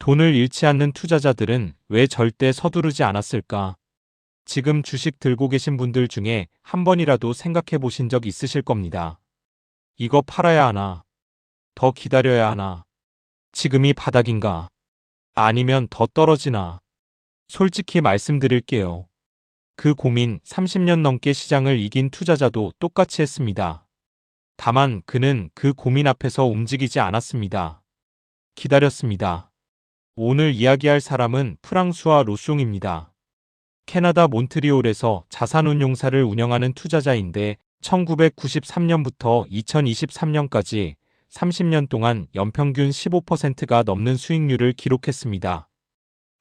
돈을 잃지 않는 투자자들은 왜 절대 서두르지 않았을까? 지금 주식 들고 계신 분들 중에 한 번이라도 생각해 보신 적 있으실 겁니다. 이거 팔아야 하나? 더 기다려야 하나? 지금이 바닥인가? 아니면 더 떨어지나? 솔직히 말씀드릴게요. 그 고민 30년 넘게 시장을 이긴 투자자도 똑같이 했습니다. 다만 그는 그 고민 앞에서 움직이지 않았습니다. 기다렸습니다. 오늘 이야기할 사람은 프랑수아 로숑입니다. 캐나다 몬트리올에서 자산운용사를 운영하는 투자자인데 1993년부터 2023년까지 30년 동안 연평균 15%가 넘는 수익률을 기록했습니다.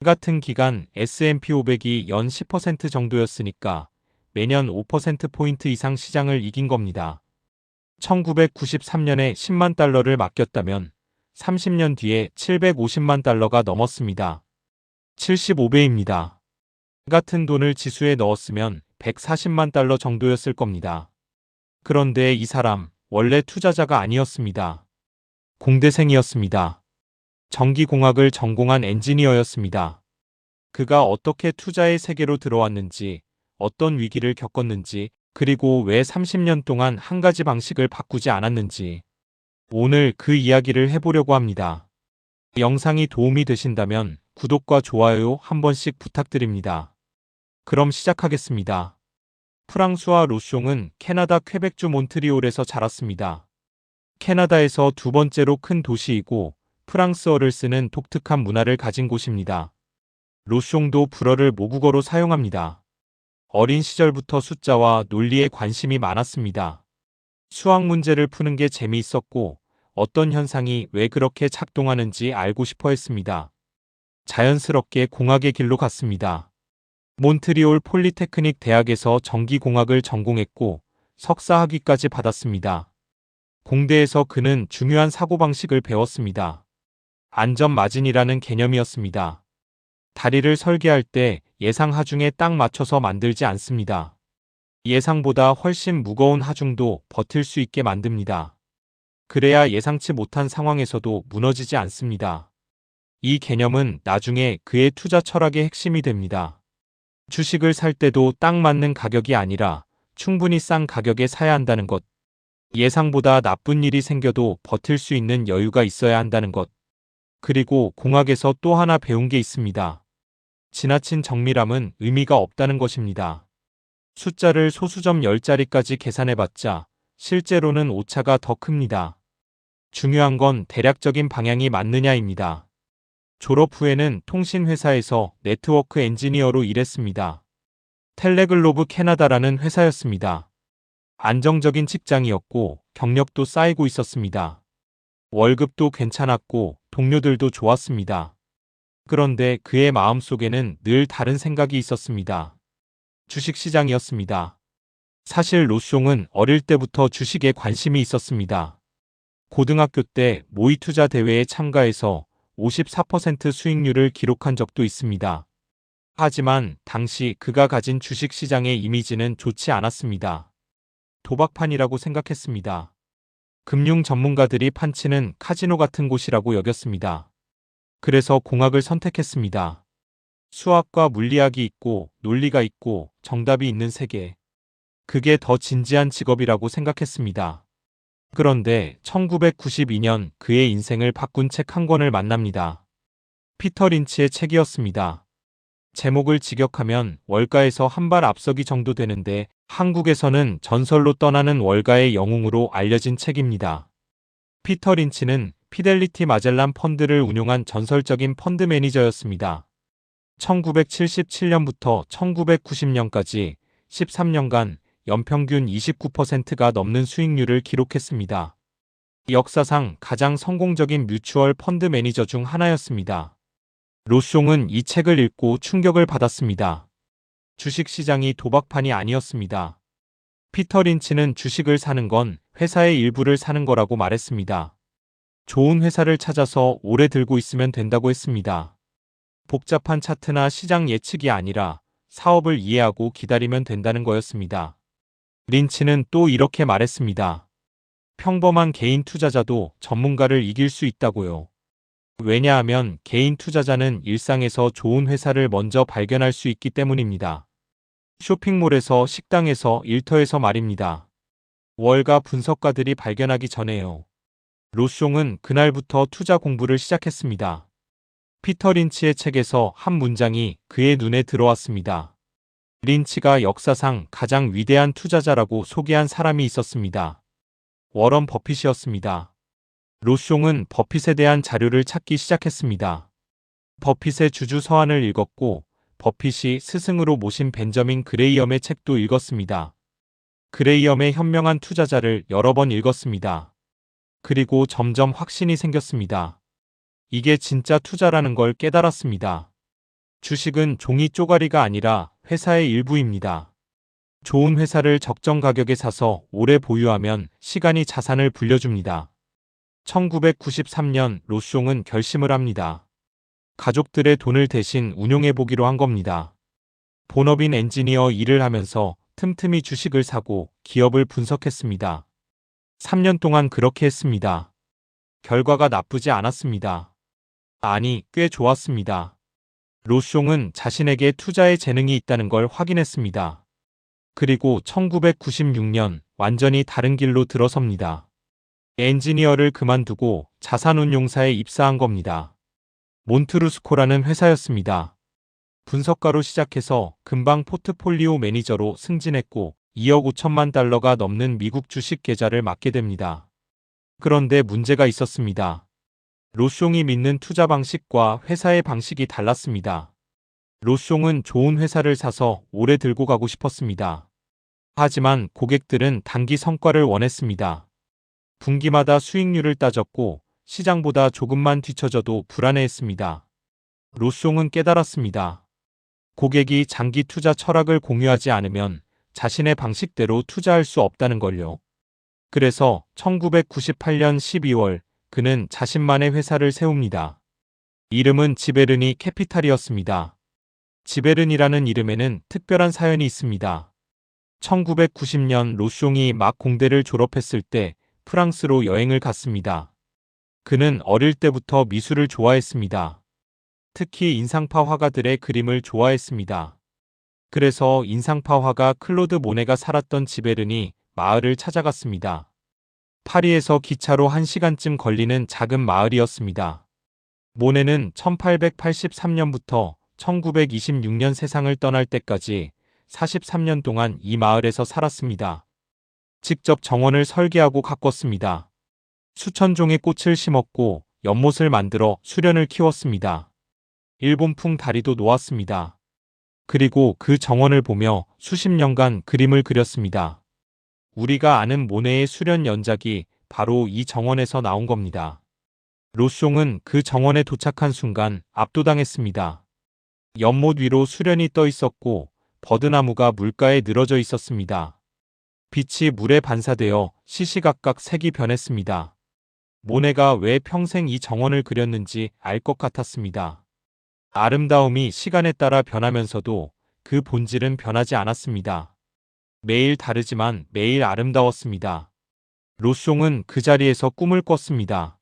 같은 기간 S&P 500이 연 10% 정도였으니까 매년 5%포인트 이상 시장을 이긴 겁니다. 1993년에 10만 달러를 맡겼다면 30년 뒤에 750만 달러가 넘었습니다. 75배입니다. 같은 돈을 지수에 넣었으면 140만 달러 정도였을 겁니다. 그런데 이 사람 원래 투자자가 아니었습니다. 공대생이었습니다. 전기공학을 전공한 엔지니어였습니다. 그가 어떻게 투자의 세계로 들어왔는지, 어떤 위기를 겪었는지, 그리고 왜 30년 동안 한 가지 방식을 바꾸지 않았는지 오늘 그 이야기를 해보려고 합니다. 영상이 도움이 되신다면 구독과 좋아요 한 번씩 부탁드립니다. 그럼 시작하겠습니다. 프랑수아 로숑은 캐나다 퀘벡주 몬트리올에서 자랐습니다. 캐나다에서 두 번째로 큰 도시이고 프랑스어를 쓰는 독특한 문화를 가진 곳입니다. 로숑도 불어를 모국어로 사용합니다. 어린 시절부터 숫자와 논리에 관심이 많았습니다. 수학 문제를 푸는 게 재미있었고 어떤 현상이 왜 그렇게 작동하는지 알고 싶어 했습니다. 자연스럽게 공학의 길로 갔습니다. 몬트리올 폴리테크닉 대학에서 전기공학을 전공했고 석사 학위까지 받았습니다. 공대에서 그는 중요한 사고방식을 배웠습니다. 안전마진이라는 개념이었습니다. 다리를 설계할 때 예상 하중에 딱 맞춰서 만들지 않습니다. 예상보다 훨씬 무거운 하중도 버틸 수 있게 만듭니다. 그래야 예상치 못한 상황에서도 무너지지 않습니다. 이 개념은 나중에 그의 투자 철학의 핵심이 됩니다. 주식을 살 때도 딱 맞는 가격이 아니라 충분히 싼 가격에 사야 한다는 것. 예상보다 나쁜 일이 생겨도 버틸 수 있는 여유가 있어야 한다는 것. 그리고 공학에서 또 하나 배운 게 있습니다. 지나친 정밀함은 의미가 없다는 것입니다. 숫자를 소수점 10자리까지 계산해봤자 실제로는 오차가 더 큽니다. 중요한 건 대략적인 방향이 맞느냐입니다. 졸업 후에는 통신회사에서 네트워크 엔지니어로 일했습니다. 텔레글로브 캐나다라는 회사였습니다. 안정적인 직장이었고 경력도 쌓이고 있었습니다. 월급도 괜찮았고 동료들도 좋았습니다. 그런데 그의 마음속에는 늘 다른 생각이 있었습니다. 주식시장이었습니다. 사실 로숑은 어릴 때부터 주식에 관심이 있었습니다. 고등학교 때 모의투자 대회에 참가해서 54% 수익률을 기록한 적도 있습니다. 하지만 당시 그가 가진 주식시장의 이미지는 좋지 않았습니다. 도박판이라고 생각했습니다. 금융 전문가들이 판치는 카지노 같은 곳이라고 여겼습니다. 그래서 공학을 선택했습니다. 수학과 물리학이 있고 논리가 있고 정답이 있는 세계. 그게 더 진지한 직업이라고 생각했습니다. 그런데 1992년 그의 인생을 바꾼 책 한 권을 만납니다. 피터 린치의 책이었습니다. 제목을 직역하면 월가에서 한 발 앞서기 정도 되는데 한국에서는 전설로 떠나는 월가의 영웅으로 알려진 책입니다. 피터 린치는 피델리티 마젤란 펀드를 운용한 전설적인 펀드 매니저였습니다. 1977년부터 1990년까지 13년간 연평균 29%가 넘는 수익률을 기록했습니다. 역사상 가장 성공적인 뮤추얼 펀드 매니저 중 하나였습니다. 로숑은 이 책을 읽고 충격을 받았습니다. 주식시장이 도박판이 아니었습니다. 피터 린치는 주식을 사는 건 회사의 일부를 사는 거라고 말했습니다. 좋은 회사를 찾아서 오래 들고 있으면 된다고 했습니다. 복잡한 차트나 시장 예측이 아니라 사업을 이해하고 기다리면 된다는 거였습니다. 린치는 또 이렇게 말했습니다. 평범한 개인 투자자도 전문가를 이길 수 있다고요. 왜냐하면 개인 투자자는 일상에서 좋은 회사를 먼저 발견할 수 있기 때문입니다. 쇼핑몰에서, 식당에서, 일터에서 말입니다. 월가 분석가들이 발견하기 전에요. 로숑은 그날부터 투자 공부를 시작했습니다. 피터 린치의 책에서 한 문장이 그의 눈에 들어왔습니다. 린치가 역사상 가장 위대한 투자자라고 소개한 사람이 있었습니다. 워런 버핏이었습니다. 로숑은 버핏에 대한 자료를 찾기 시작했습니다. 버핏의 주주 서한을 읽었고 버핏이 스승으로 모신 벤저민 그레이엄의 책도 읽었습니다. 그레이엄의 현명한 투자자를 여러 번 읽었습니다. 그리고 점점 확신이 생겼습니다. 이게 진짜 투자라는 걸 깨달았습니다. 주식은 종이 쪼가리가 아니라 회사의 일부입니다. 좋은 회사를 적정 가격에 사서 오래 보유하면 시간이 자산을 불려줍니다. 1993년 로숑은 결심을 합니다. 가족들의 돈을 대신 운용해보기로 한 겁니다. 본업인 엔지니어 일을 하면서 틈틈이 주식을 사고 기업을 분석했습니다. 3년 동안 그렇게 했습니다. 결과가 나쁘지 않았습니다. 아니, 꽤 좋았습니다. 로숑은 자신에게 투자의 재능이 있다는 걸 확인했습니다. 그리고 1996년 완전히 다른 길로 들어섭니다. 엔지니어를 그만두고 자산운용사에 입사한 겁니다. 몬트루스코라는 회사였습니다. 분석가로 시작해서 금방 포트폴리오 매니저로 승진했고 2억 5천만 달러가 넘는 미국 주식 계좌를 맡게 됩니다. 그런데 문제가 있었습니다. 로숑이 믿는 투자 방식과 회사의 방식이 달랐습니다. 로숑은 좋은 회사를 사서 오래 들고 가고 싶었습니다. 하지만 고객들은 단기 성과를 원했습니다. 분기마다 수익률을 따졌고 시장보다 조금만 뒤처져도 불안해했습니다. 로숑은 깨달았습니다. 고객이 장기 투자 철학을 공유하지 않으면 자신의 방식대로 투자할 수 없다는 걸요. 그래서 1998년 12월 그는 자신만의 회사를 세웁니다. 이름은 지베르니 캐피탈이었습니다. 지베른이라는 이름에는 특별한 사연이 있습니다. 1990년 로숑이 막 공대를 졸업했을 때 프랑스로 여행을 갔습니다. 그는 어릴 때부터 미술을 좋아했습니다. 특히 인상파 화가들의 그림을 좋아했습니다. 그래서 인상파 화가 클로드 모네가 살았던 지베른이 마을을 찾아갔습니다. 파리에서 기차로 1시간쯤 걸리는 작은 마을이었습니다. 모네는 1883년부터 1926년 세상을 떠날 때까지 43년 동안 이 마을에서 살았습니다. 직접 정원을 설계하고 가꿨습니다. 수천 종의 꽃을 심었고 연못을 만들어 수련을 키웠습니다. 일본풍 다리도 놓았습니다. 그리고 그 정원을 보며 수십 년간 그림을 그렸습니다. 우리가 아는 모네의 수련 연작이 바로 이 정원에서 나온 겁니다. 로숑은 그 정원에 도착한 순간 압도당했습니다. 연못 위로 수련이 떠 있었고 버드나무가 물가에 늘어져 있었습니다. 빛이 물에 반사되어 시시각각 색이 변했습니다. 모네가 왜 평생 이 정원을 그렸는지 알 것 같았습니다. 아름다움이 시간에 따라 변하면서도 그 본질은 변하지 않았습니다. 매일 다르지만 매일 아름다웠습니다. 로숑은 그 자리에서 꿈을 꿨습니다.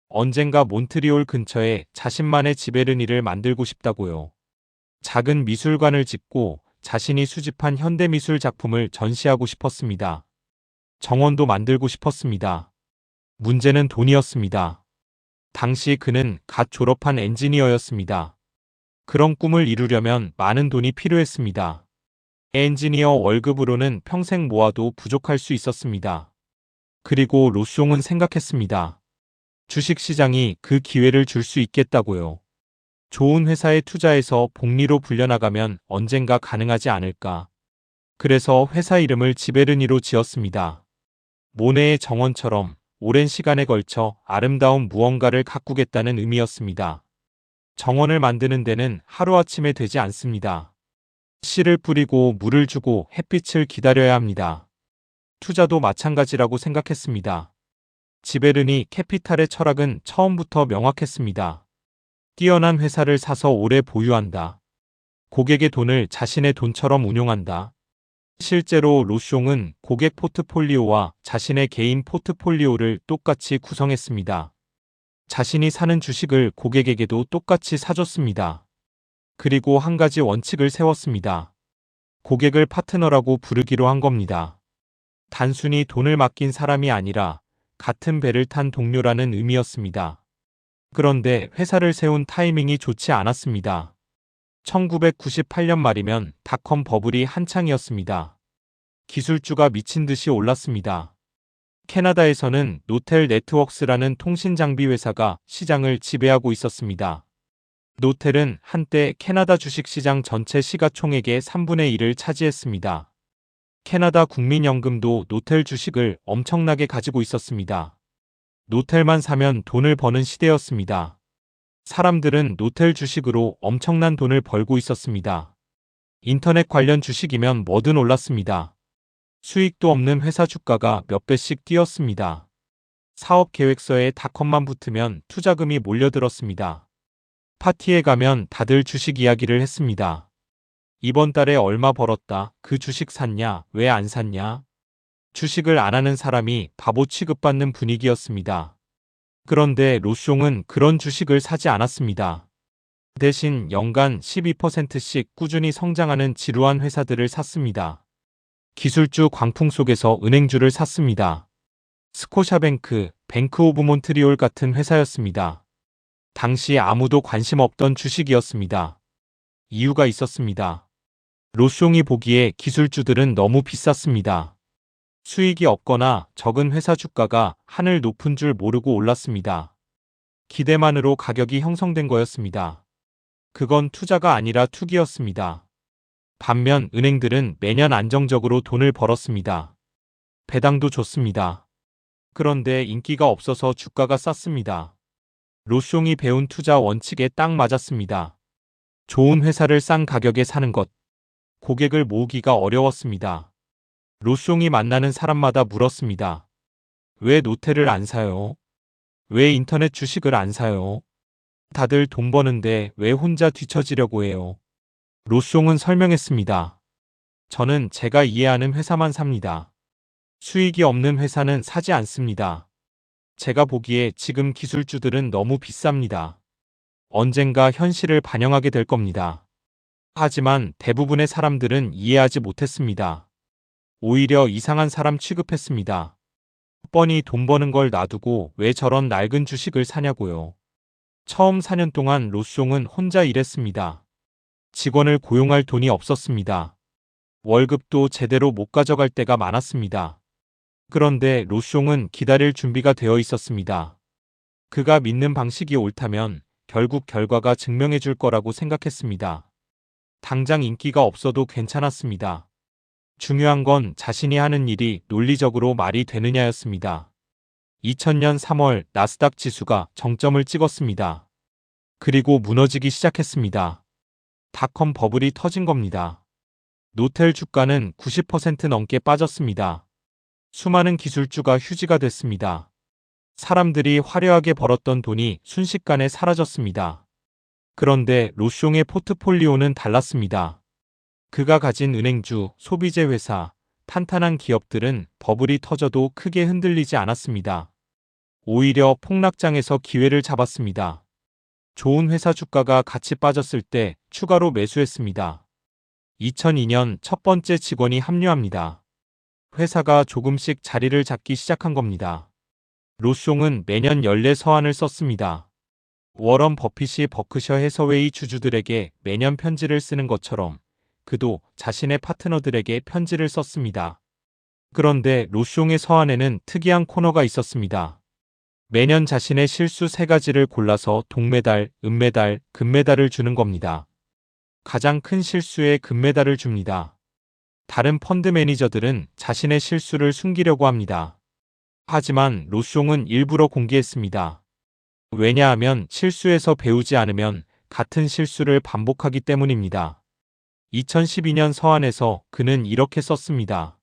언젠가 몬트리올 근처에 자신만의 지베르니를 만들고 싶다고요. 작은 미술관을 짓고 자신이 수집한 현대미술 작품을 전시하고 싶었습니다. 정원도 만들고 싶었습니다. 문제는 돈이었습니다. 당시 그는 갓 졸업한 엔지니어였습니다. 그런 꿈을 이루려면 많은 돈이 필요했습니다. 엔지니어 월급으로는 평생 모아도 부족할 수 있었습니다. 그리고 로숑은 생각했습니다. 주식시장이 그 기회를 줄 수 있겠다고요. 좋은 회사에 투자해서 복리로 불려나가면 언젠가 가능하지 않을까. 그래서 회사 이름을 지베르니로 지었습니다. 모네의 정원처럼 오랜 시간에 걸쳐 아름다운 무언가를 가꾸겠다는 의미였습니다. 정원을 만드는 데는 하루아침에 되지 않습니다. 씨를 뿌리고 물을 주고 햇빛을 기다려야 합니다. 투자도 마찬가지라고 생각했습니다. 지베르니 캐피탈의 철학은 처음부터 명확했습니다. 뛰어난 회사를 사서 오래 보유한다. 고객의 돈을 자신의 돈처럼 운용한다. 실제로 로숑은 고객 포트폴리오와 자신의 개인 포트폴리오를 똑같이 구성했습니다. 자신이 사는 주식을 고객에게도 똑같이 사줬습니다. 그리고 한 가지 원칙을 세웠습니다. 고객을 파트너라고 부르기로 한 겁니다. 단순히 돈을 맡긴 사람이 아니라 같은 배를 탄 동료라는 의미였습니다. 그런데 회사를 세운 타이밍이 좋지 않았습니다. 1998년 말이면 닷컴 버블이 한창이었습니다. 기술주가 미친 듯이 올랐습니다. 캐나다에서는 노텔 네트워크스라는 통신 장비 회사가 시장을 지배하고 있었습니다. 노텔은 한때 캐나다 주식시장 전체 시가총액의 3분의 1을 차지했습니다. 캐나다 국민연금도 노텔 주식을 엄청나게 가지고 있었습니다. 노텔만 사면 돈을 버는 시대였습니다. 사람들은 노텔 주식으로 엄청난 돈을 벌고 있었습니다. 인터넷 관련 주식이면 뭐든 올랐습니다. 수익도 없는 회사 주가가 몇 배씩 뛰었습니다. 사업 계획서에 닷컴만 붙으면 투자금이 몰려들었습니다. 파티에 가면 다들 주식 이야기를 했습니다. 이번 달에 얼마 벌었다. 그 주식 샀냐? 왜 안 샀냐? 주식을 안 하는 사람이 바보 취급받는 분위기였습니다. 그런데 로숑은 그런 주식을 사지 않았습니다. 대신 연간 12%씩 꾸준히 성장하는 지루한 회사들을 샀습니다. 기술주 광풍 속에서 은행주를 샀습니다. 스코샤뱅크, 뱅크 오브 몬트리올 같은 회사였습니다. 당시 아무도 관심 없던 주식이었습니다. 이유가 있었습니다. 로숑이 보기에 기술주들은 너무 비쌌습니다. 수익이 없거나 적은 회사 주가가 하늘 높은 줄 모르고 올랐습니다. 기대만으로 가격이 형성된 거였습니다. 그건 투자가 아니라 투기였습니다. 반면 은행들은 매년 안정적으로 돈을 벌었습니다. 배당도 좋습니다. 그런데 인기가 없어서 주가가 쌌습니다. 로숑이 배운 투자 원칙에 딱 맞았습니다. 좋은 회사를 싼 가격에 사는 것. 고객을 모으기가 어려웠습니다. 로숑이 만나는 사람마다 물었습니다. 왜 노텔을 안 사요? 왜 인터넷 주식을 안 사요? 다들 돈 버는데 왜 혼자 뒤처지려고 해요? 로숑은 설명했습니다. 저는 제가 이해하는 회사만 삽니다. 수익이 없는 회사는 사지 않습니다. 제가 보기에 지금 기술주들은 너무 비쌉니다. 언젠가 현실을 반영하게 될 겁니다. 하지만 대부분의 사람들은 이해하지 못했습니다. 오히려 이상한 사람 취급했습니다. 뻔히 돈 버는 걸 놔두고 왜 저런 낡은 주식을 사냐고요. 처음 4년 동안 로숑은 혼자 일했습니다. 직원을 고용할 돈이 없었습니다. 월급도 제대로 못 가져갈 때가 많았습니다. 그런데 로숑은 기다릴 준비가 되어 있었습니다. 그가 믿는 방식이 옳다면 결국 결과가 증명해 줄 거라고 생각했습니다. 당장 인기가 없어도 괜찮았습니다. 중요한 건 자신이 하는 일이 논리적으로 말이 되느냐였습니다. 2000년 3월 나스닥 지수가 정점을 찍었습니다. 그리고 무너지기 시작했습니다. 닷컴 버블이 터진 겁니다. 노텔 주가는 90% 넘게 빠졌습니다. 수많은 기술주가 휴지가 됐습니다. 사람들이 화려하게 벌었던 돈이 순식간에 사라졌습니다. 그런데 로숑의 포트폴리오는 달랐습니다. 그가 가진 은행주, 소비재 회사, 탄탄한 기업들은 버블이 터져도 크게 흔들리지 않았습니다. 오히려 폭락장에서 기회를 잡았습니다. 좋은 회사 주가가 같이 빠졌을 때 추가로 매수했습니다. 2002년 첫 번째 직원이 합류합니다. 회사가 조금씩 자리를 잡기 시작한 겁니다. 로숑은 매년 연례 서한을 썼습니다. 워런 버핏이 버크셔 해서웨이 주주들에게 매년 편지를 쓰는 것처럼 그도 자신의 파트너들에게 편지를 썼습니다. 그런데 로숑의 서한에는 특이한 코너가 있었습니다. 매년 자신의 실수 3가지를 골라서 동메달, 은메달, 금메달을 주는 겁니다. 가장 큰 실수에 금메달을 줍니다. 다른 펀드 매니저들은 자신의 실수를 숨기려고 합니다. 하지만 로숑은 일부러 공개했습니다. 왜냐하면 실수에서 배우지 않으면 같은 실수를 반복하기 때문입니다. 2012년 서한에서 그는 이렇게 썼습니다.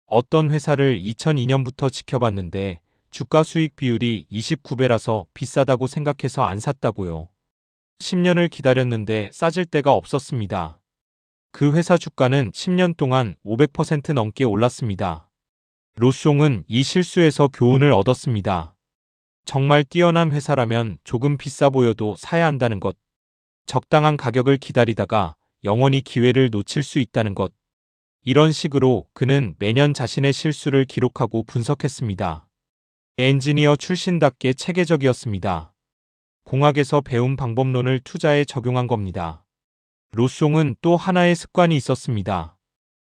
어떤 회사를 2002년부터 지켜봤는데 주가 수익 비율이 29배라서 비싸다고 생각해서 안 샀다고요. 10년을 기다렸는데 싸질 데가 없었습니다. 그 회사 주가는 10년 동안 500% 넘게 올랐습니다. 로숑은 이 실수에서 교훈을 얻었습니다. 정말 뛰어난 회사라면 조금 비싸 보여도 사야 한다는 것. 적당한 가격을 기다리다가 영원히 기회를 놓칠 수 있다는 것. 이런 식으로 그는 매년 자신의 실수를 기록하고 분석했습니다. 엔지니어 출신답게 체계적이었습니다. 공학에서 배운 방법론을 투자에 적용한 겁니다. 로송은 또 하나의 습관이 있었습니다.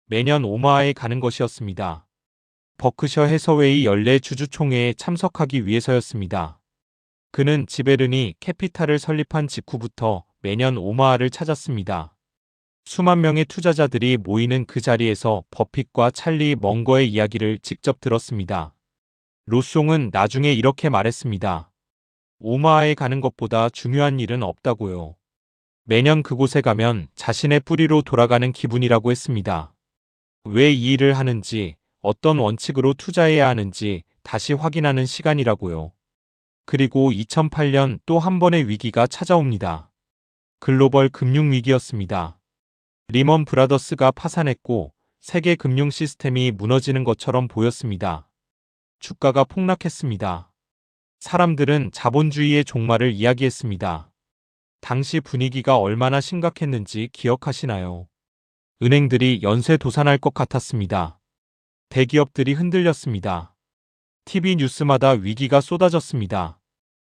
매년 오마하에 가는 것이었습니다. 버크셔 해서웨이 연례 주주총회에 참석하기 위해서였습니다. 그는 지베르니 캐피탈을 설립한 직후부터 매년 오마하를 찾았습니다. 수만 명의 투자자들이 모이는 그 자리에서 버핏과 찰리 멍거의 이야기를 직접 들었습니다. 로송은 나중에 이렇게 말했습니다. 오마하에 가는 것보다 중요한 일은 없다고요. 매년 그곳에 가면 자신의 뿌리로 돌아가는 기분이라고 했습니다. 왜 이 일을 하는지, 어떤 원칙으로 투자해야 하는지 다시 확인하는 시간이라고요. 그리고 2008년 또 한 번의 위기가 찾아옵니다. 글로벌 금융위기였습니다. 리먼 브라더스가 파산했고 세계 금융 시스템이 무너지는 것처럼 보였습니다. 주가가 폭락했습니다. 사람들은 자본주의의 종말을 이야기했습니다. 당시 분위기가 얼마나 심각했는지 기억하시나요? 은행들이 연쇄 도산할 것 같았습니다. 대기업들이 흔들렸습니다. TV 뉴스마다 위기가 쏟아졌습니다.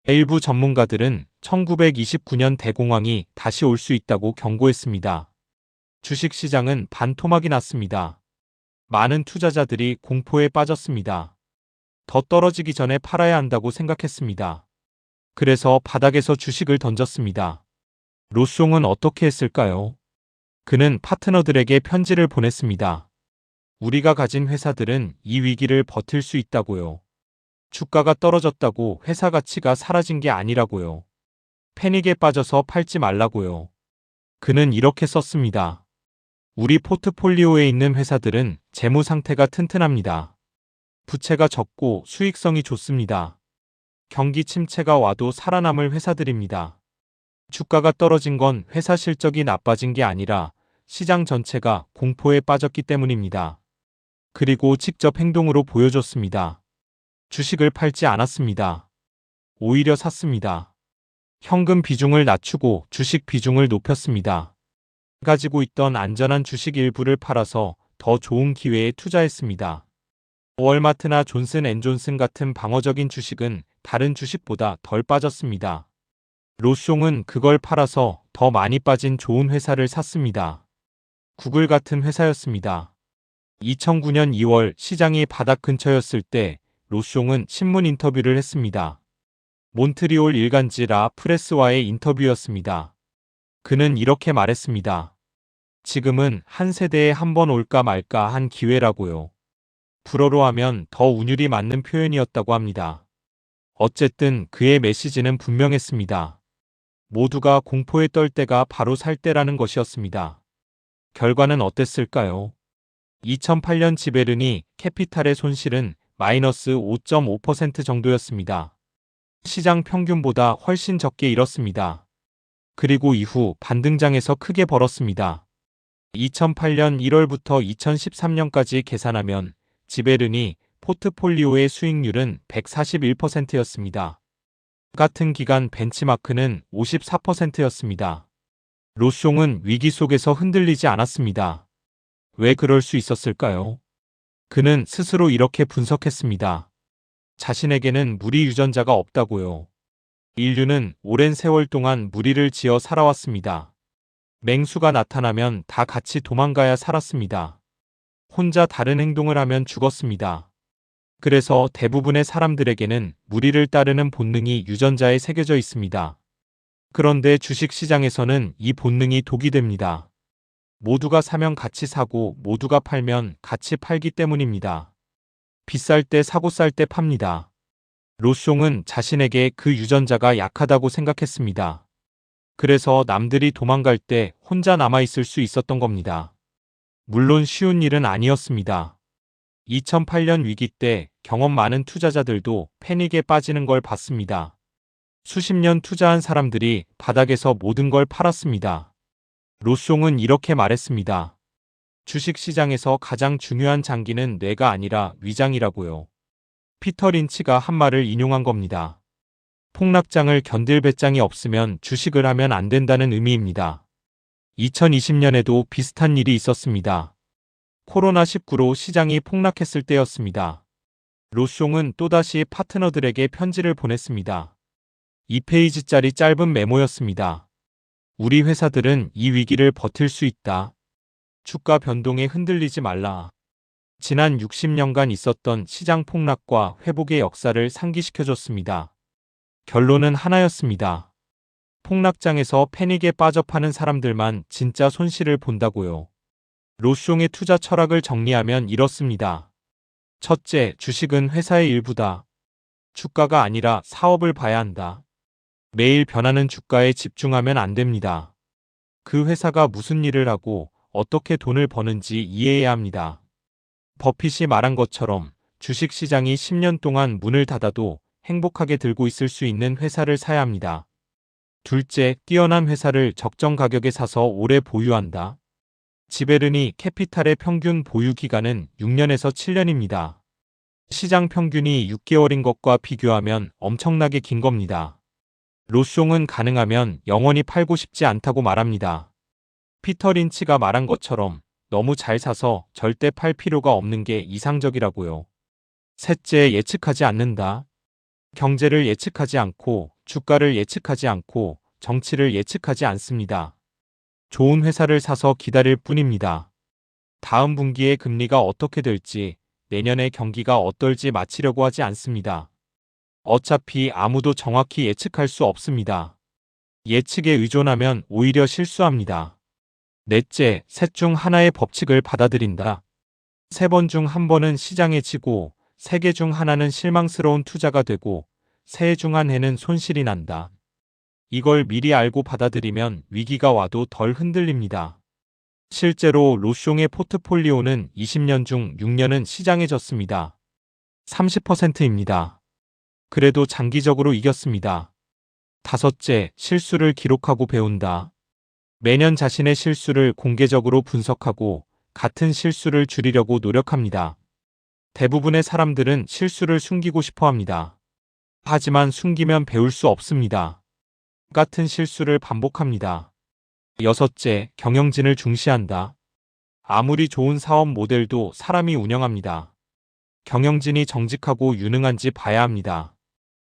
일부 전문가들은 1929년 대공황이 다시 올 수 있다고 경고했습니다. 주식시장은 반토막이 났습니다. 많은 투자자들이 공포에 빠졌습니다. 더 떨어지기 전에 팔아야 한다고 생각했습니다. 그래서 바닥에서 주식을 던졌습니다. 로송은 어떻게 했을까요? 그는 파트너들에게 편지를 보냈습니다. 우리가 가진 회사들은 이 위기를 버틸 수 있다고요. 주가가 떨어졌다고 회사 가치가 사라진 게 아니라고요. 패닉에 빠져서 팔지 말라고요. 그는 이렇게 썼습니다. 우리 포트폴리오에 있는 회사들은 재무 상태가 튼튼합니다. 부채가 적고 수익성이 좋습니다. 경기 침체가 와도 살아남을 회사들입니다. 주가가 떨어진 건 회사 실적이 나빠진 게 아니라 시장 전체가 공포에 빠졌기 때문입니다. 그리고 직접 행동으로 보여줬습니다. 주식을 팔지 않았습니다. 오히려 샀습니다. 현금 비중을 낮추고 주식 비중을 높였습니다. 가지고 있던 안전한 주식 일부를 팔아서 더 좋은 기회에 투자했습니다. 월마트나 존슨앤존슨 같은 방어적인 주식은 다른 주식보다 덜 빠졌습니다. 로송은 그걸 팔아서 더 많이 빠진 좋은 회사를 샀습니다. 구글 같은 회사였습니다. 2009년 2월 시장이 바닥 근처였을 때 로송은 신문 인터뷰를 했습니다. 몬트리올 일간지 라 프레스와의 인터뷰였습니다. 그는 이렇게 말했습니다. 지금은 한 세대에 한 번 올까 말까 한 기회라고요. 불어로 하면 더 운율이 맞는 표현이었다고 합니다. 어쨌든 그의 메시지는 분명했습니다. 모두가 공포에 떨 때가 바로 살 때라는 것이었습니다. 결과는 어땠을까요? 2008년 지베르니 캐피탈의 손실은 마이너스 5.5% 정도였습니다. 시장 평균보다 훨씬 적게 잃었습니다. 그리고 이후 반등장에서 크게 벌었습니다. 2008년 1월부터 2013년까지 계산하면 지베르니 포트폴리오의 수익률은 141%였습니다. 같은 기간 벤치마크는 54%였습니다. 로송은 위기 속에서 흔들리지 않았습니다. 왜 그럴 수 있었을까요? 그는 스스로 이렇게 분석했습니다. 자신에게는 무리 유전자가 없다고요. 인류는 오랜 세월 동안 무리를 지어 살아왔습니다. 맹수가 나타나면 다 같이 도망가야 살았습니다. 혼자 다른 행동을 하면 죽었습니다. 그래서 대부분의 사람들에게는 무리를 따르는 본능이 유전자에 새겨져 있습니다. 그런데 주식시장에서는 이 본능이 독이 됩니다. 모두가 사면 같이 사고 모두가 팔면 같이 팔기 때문입니다. 비쌀 때 사고 쌀 때 팝니다. 로송은 자신에게 그 유전자가 약하다고 생각했습니다. 그래서 남들이 도망갈 때 혼자 남아있을 수 있었던 겁니다. 물론 쉬운 일은 아니었습니다. 2008년 위기 때 경험 많은 투자자들도 패닉에 빠지는 걸 봤습니다. 수십 년 투자한 사람들이 바닥에서 모든 걸 팔았습니다. 로송은 이렇게 말했습니다. 주식시장에서 가장 중요한 장기는 뇌가 아니라 위장이라고요. 피터 린치가 한 말을 인용한 겁니다. 폭락장을 견딜 배짱이 없으면 주식을 하면 안 된다는 의미입니다. 2020년에도 비슷한 일이 있었습니다. 코로나19로 시장이 폭락했을 때였습니다. 로숑은 또다시 파트너들에게 편지를 보냈습니다. 2페이지짜리 짧은 메모였습니다. 우리 회사들은 이 위기를 버틸 수 있다. 주가 변동에 흔들리지 말라. 지난 60년간 있었던 시장 폭락과 회복의 역사를 상기시켜줬습니다. 결론은 하나였습니다. 폭락장에서 패닉에 빠져 파는 사람들만 진짜 손실을 본다고요. 로숑의 투자 철학을 정리하면 이렇습니다. 첫째, 주식은 회사의 일부다. 주가가 아니라 사업을 봐야 한다. 매일 변하는 주가에 집중하면 안 됩니다. 그 회사가 무슨 일을 하고 어떻게 돈을 버는지 이해해야 합니다. 버핏이 말한 것처럼 주식 시장이 10년 동안 문을 닫아도 행복하게 들고 있을 수 있는 회사를 사야 합니다. 둘째, 뛰어난 회사를 적정 가격에 사서 오래 보유한다. 지베르니 캐피탈의 평균 보유 기간은 6년에서 7년입니다. 시장 평균이 6개월인 것과 비교하면 엄청나게 긴 겁니다. 로숑은 가능하면 영원히 팔고 싶지 않다고 말합니다. 피터 린치가 말한 것처럼 너무 잘 사서 절대 팔 필요가 없는 게 이상적이라고요. 셋째, 예측하지 않는다. 경제를 예측하지 않고 주가를 예측하지 않고 정치를 예측하지 않습니다. 좋은 회사를 사서 기다릴 뿐입니다. 다음 분기에 금리가 어떻게 될지, 내년에 경기가 어떨지 맞히려고 하지 않습니다. 어차피 아무도 정확히 예측할 수 없습니다. 예측에 의존하면 오히려 실수합니다. 넷째, 셋 중 하나의 법칙을 받아들인다. 3번 중 1번은 시장에 지고 3개 중 하나는 실망스러운 투자가 되고 3해 중 1해는 손실이 난다. 이걸 미리 알고 받아들이면 위기가 와도 덜 흔들립니다. 실제로 로숑의 포트폴리오는 20년 중 6년은 시장에 졌습니다. 30%입니다. 그래도 장기적으로 이겼습니다. 다섯째, 실수를 기록하고 배운다. 매년 자신의 실수를 공개적으로 분석하고 같은 실수를 줄이려고 노력합니다. 대부분의 사람들은 실수를 숨기고 싶어 합니다. 하지만 숨기면 배울 수 없습니다. 같은 실수를 반복합니다. 여섯째, 경영진을 중시한다. 아무리 좋은 사업 모델도 사람이 운영합니다. 경영진이 정직하고 유능한지 봐야 합니다.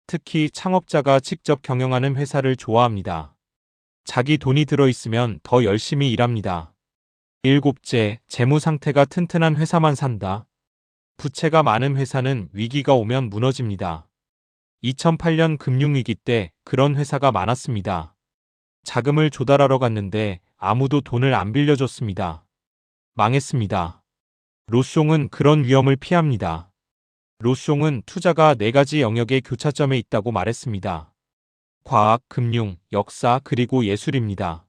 특히 창업자가 직접 경영하는 회사를 좋아합니다. 자기 돈이 들어있으면 더 열심히 일합니다. 일곱째, 재무 상태가 튼튼한 회사만 산다. 부채가 많은 회사는 위기가 오면 무너집니다. 2008년 금융위기 때 그런 회사가 많았습니다. 자금을 조달하러 갔는데 아무도 돈을 안 빌려줬습니다. 망했습니다. 로숑은 그런 위험을 피합니다. 로숑은 투자가 4가지 영역의 교차점에 있다고 말했습니다. 과학, 금융, 역사, 그리고 예술입니다.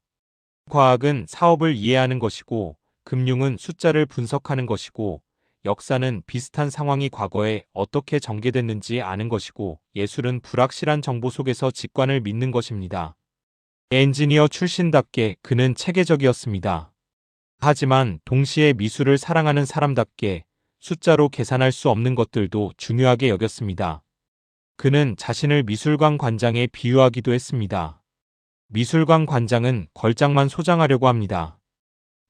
과학은 사업을 이해하는 것이고, 금융은 숫자를 분석하는 것이고, 역사는 비슷한 상황이 과거에 어떻게 전개됐는지 아는 것이고, 예술은 불확실한 정보 속에서 직관을 믿는 것입니다. 엔지니어 출신답게 그는 체계적이었습니다. 하지만 동시에 미술을 사랑하는 사람답게 숫자로 계산할 수 없는 것들도 중요하게 여겼습니다. 그는 자신을 미술관 관장에 비유하기도 했습니다. 미술관 관장은 걸작만 소장하려고 합니다.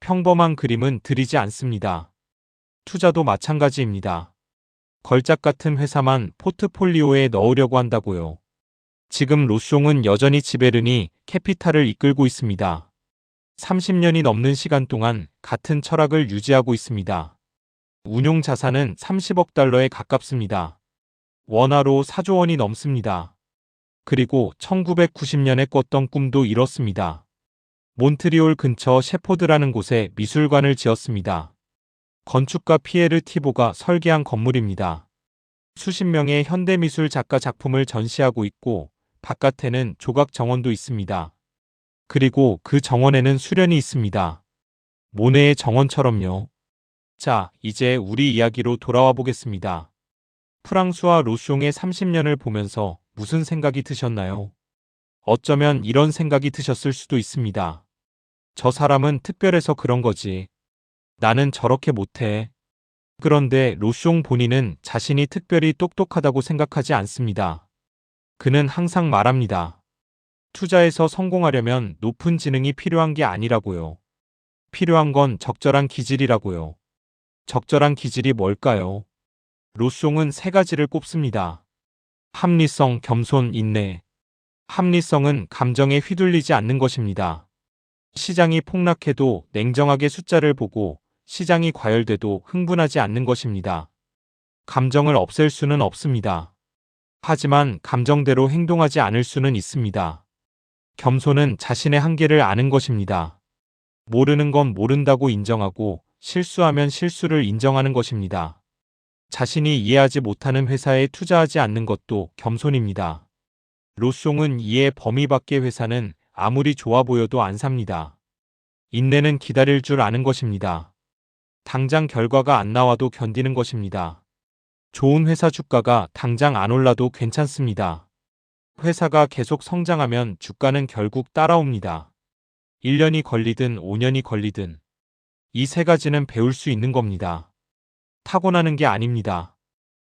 평범한 그림은 들이지 않습니다. 투자도 마찬가지입니다. 걸작 같은 회사만 포트폴리오에 넣으려고 한다고요. 지금 로숑은 여전히 지베르니 캐피탈을 이끌고 있습니다. 30년이 넘는 시간 동안 같은 철학을 유지하고 있습니다. 운용 자산은 30억 달러에 가깝습니다. 원화로 4조 원이 넘습니다. 그리고 1990년에 꿨던 꿈도 이뤘습니다. 몬트리올 근처 셰포드라는 곳에 미술관을 지었습니다. 건축가 피에르 티보가 설계한 건물입니다. 수십 명의 현대미술 작가 작품을 전시하고 있고 바깥에는 조각 정원도 있습니다. 그리고 그 정원에는 수련이 있습니다. 모네의 정원처럼요. 자, 이제 우리 이야기로 돌아와 보겠습니다. 프랑수와 로숑의 30년을 보면서 무슨 생각이 드셨나요? 어쩌면 이런 생각이 드셨을 수도 있습니다. 저 사람은 특별해서 그런 거지. 나는 저렇게 못해. 그런데 로숑 본인은 자신이 특별히 똑똑하다고 생각하지 않습니다. 그는 항상 말합니다. 투자에서 성공하려면 높은 지능이 필요한 게 아니라고요. 필요한 건 적절한 기질이라고요. 적절한 기질이 뭘까요? 로숑은 세 가지를 꼽습니다. 합리성, 겸손, 인내. 합리성은 감정에 휘둘리지 않는 것입니다. 시장이 폭락해도 냉정하게 숫자를 보고 시장이 과열돼도 흥분하지 않는 것입니다. 감정을 없앨 수는 없습니다. 하지만 감정대로 행동하지 않을 수는 있습니다. 겸손은 자신의 한계를 아는 것입니다. 모르는 건 모른다고 인정하고 실수하면 실수를 인정하는 것입니다. 자신이 이해하지 못하는 회사에 투자하지 않는 것도 겸손입니다. 로숑은 이해 범위 밖의 회사는 아무리 좋아 보여도 안 삽니다. 인내는 기다릴 줄 아는 것입니다. 당장 결과가 안 나와도 견디는 것입니다. 좋은 회사 주가가 당장 안 올라도 괜찮습니다. 회사가 계속 성장하면 주가는 결국 따라옵니다. 1년이 걸리든 5년이 걸리든 이 세 가지는 배울 수 있는 겁니다. 타고나는 게 아닙니다.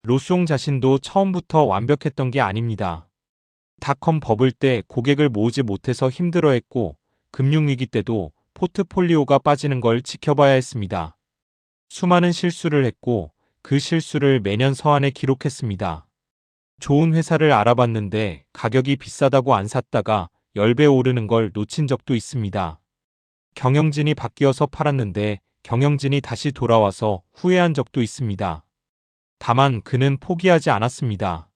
로숑 자신도 처음부터 완벽했던 게 아닙니다. 닷컴 버블 때 고객을 모으지 못해서 힘들어했고 금융위기 때도 포트폴리오가 빠지는 걸 지켜봐야 했습니다. 수많은 실수를 했고 그 실수를 매년 서한에 기록했습니다. 좋은 회사를 알아봤는데 가격이 비싸다고 안 샀다가 10배 오르는 걸 놓친 적도 있습니다. 경영진이 바뀌어서 팔았는데 경영진이 다시 돌아와서 후회한 적도 있습니다. 다만 그는 포기하지 않았습니다.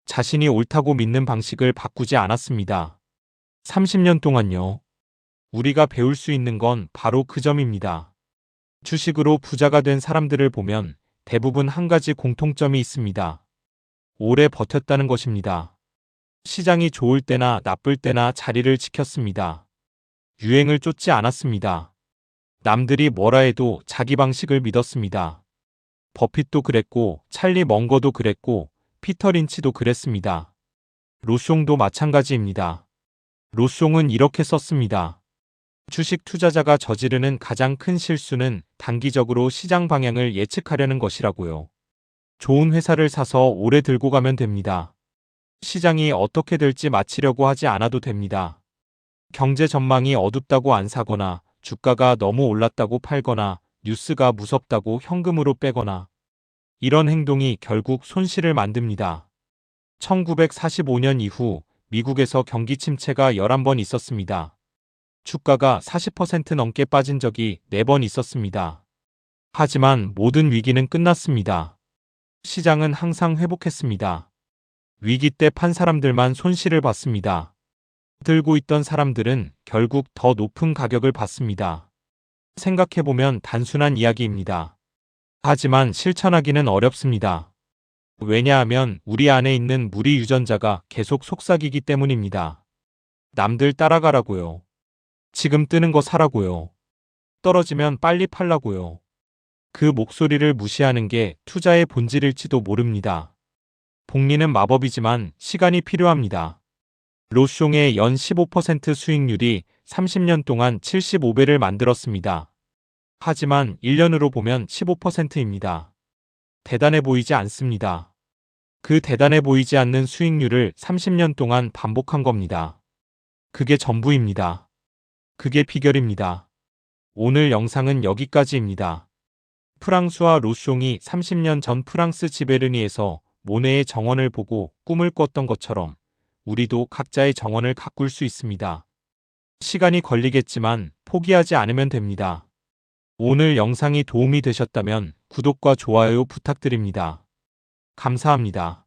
자신이 옳다고 믿는 방식을 바꾸지 않았습니다. 30년 동안요. 우리가 배울 수 있는 건 바로 그 점입니다. 주식으로 부자가 된 사람들을 보면 대부분 한 가지 공통점이 있습니다. 오래 버텼다는 것입니다. 시장이 좋을 때나 나쁠 때나 자리를 지켰습니다. 유행을 쫓지 않았습니다. 남들이 뭐라 해도 자기 방식을 믿었습니다. 버핏도 그랬고 찰리 멍거도 그랬고 피터 린치도 그랬습니다. 로숑도 마찬가지입니다. 로숑은 이렇게 썼습니다. 주식 투자자가 저지르는 가장 큰 실수는 단기적으로 시장 방향을 예측하려는 것이라고요. 좋은 회사를 사서 오래 들고 가면 됩니다. 시장이 어떻게 될지 맞히려고 하지 않아도 됩니다. 경제 전망이 어둡다고 안 사거나 주가가 너무 올랐다고 팔거나 뉴스가 무섭다고 현금으로 빼거나 이런 행동이 결국 손실을 만듭니다. 1945년 이후 미국에서 경기 침체가 11번 있었습니다. 주가가 40% 넘게 빠진 적이 4번 있었습니다. 하지만 모든 위기는 끝났습니다. 시장은 항상 회복했습니다. 위기 때 판 사람들만 손실을 봤습니다. 들고 있던 사람들은 결국 더 높은 가격을 받습니다. 생각해보면 단순한 이야기입니다. 하지만 실천하기는 어렵습니다. 왜냐하면 우리 안에 있는 무리 유전자가 계속 속삭이기 때문입니다. 남들 따라가라고요. 지금 뜨는 거 사라고요. 떨어지면 빨리 팔라고요. 그 목소리를 무시하는 게 투자의 본질일지도 모릅니다. 복리는 마법이지만 시간이 필요합니다. 로숑의 연 15% 수익률이 30년 동안 75배를 만들었습니다. 하지만 1년으로 보면 15%입니다. 대단해 보이지 않습니다. 그 대단해 보이지 않는 수익률을 30년 동안 반복한 겁니다. 그게 전부입니다. 그게 비결입니다. 오늘 영상은 여기까지입니다. 프랑수와 로숑이 30년 전 프랑스 지베르니에서 모네의 정원을 보고 꿈을 꿨던 것처럼 우리도 각자의 정원을 가꿀 수 있습니다. 시간이 걸리겠지만 포기하지 않으면 됩니다. 오늘 영상이 도움이 되셨다면 구독과 좋아요 부탁드립니다. 감사합니다.